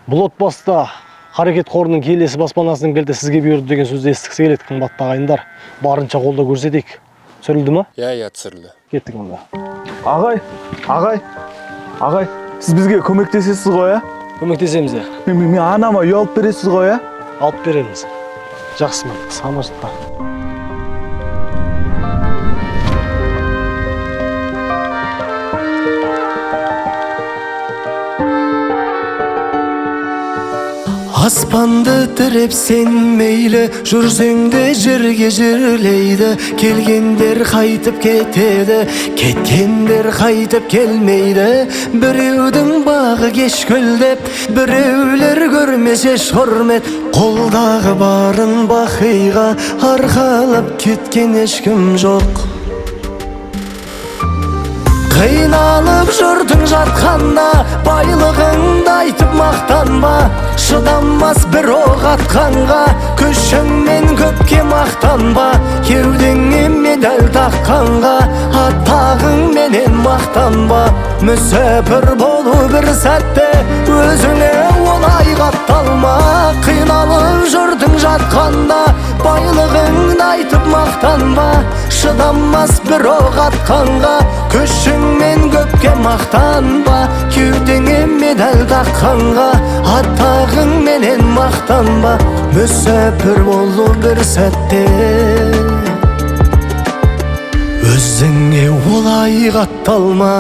Бұл отбасыда Қарекет қорының келесі баспанасының кілті сізге бұйырды деген сөзді естігісі келеді, қымбатты ағайындар. Барынша қолдау көрсетейік. Түсірілді ме? Иә, түсірілді. Кеттік онда. Ағай, сіз бізге көмектесесіз ғой, ә? Көмектесеміз де. Мен анама үй алып бересіз ғой, ә? Алып береміз. Жақсы ма? Самарсыздар. Аспанды тіреп сен мейлі, жүрсең де жерге жерлейді. Келгендер қайтып кетеді, кеткендер қайтып келмейді. Біреудің бағы кеш көлдеп, біреулер көрмесе құрмет. Қолдағы барын бақиға арқалап кеткен ешкім жоқ. Қиналып жүрдің жатқанда, байлығыңды айтып мақтанба. Шыдамас бір оқ атқанға, күшіңмен көпке мақтанба. Кеудеңе медаль таққанға, атағыңменен мақтанба. Мүсәпір болу бір сәтте, өзіңе олай қатталма. Қиналып жүрдің жатқанда, байлығыңды айтып мақтанба. Шыдамас бір оқ атқанға, күшіңмен көпке мақтанба. Кеудеңе медаль таққанға, атағыңменен мақтанба. Мүсәпір болу бір сәтте, өзіңе олай қатталма.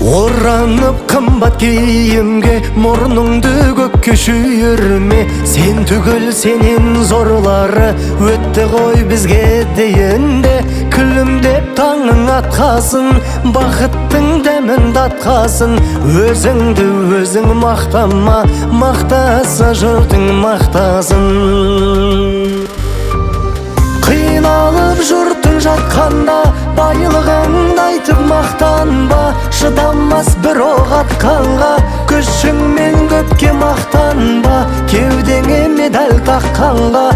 Оранып қымбат киімге, мұрныңды көкке шүйірме. Сен түгіл сенен зорлары өтті ғой бізге дейінде. Күлімдеп таңың атқасын, бақыттың дәмін татқасын. Өзіңді өзің мақтама, мақтаса жұртың мақтасын. Қиналып жүртің жатқанда, байлығыңды айтып мақтанба. Шыдамас бір оқ атқанға, күшіңмен көпке мақтанба. Кеудеңе медаль таққанға,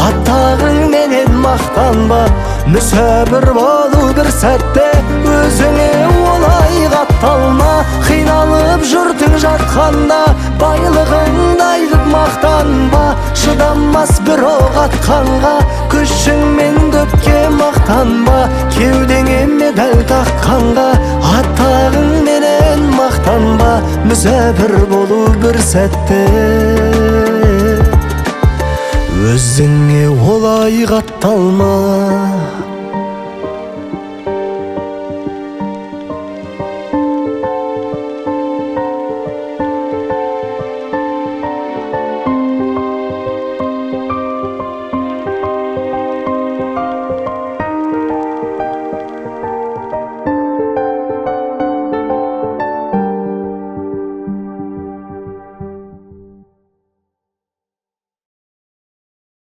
атағыңменен мақтанба. Мүсәпір болу бір сәтте, өзіңе олай қатталма. Қиналып жүртің жатқанда, байлығыңды айтып мақтанба. Шыдамас бір оқ атқанға, күшіңмен көпке мақтанба. Кеудеңе медаль таққанға, атағыңменен мақтанба. Мүсәпір болу бір сәтте, өзіңе олай қатталма.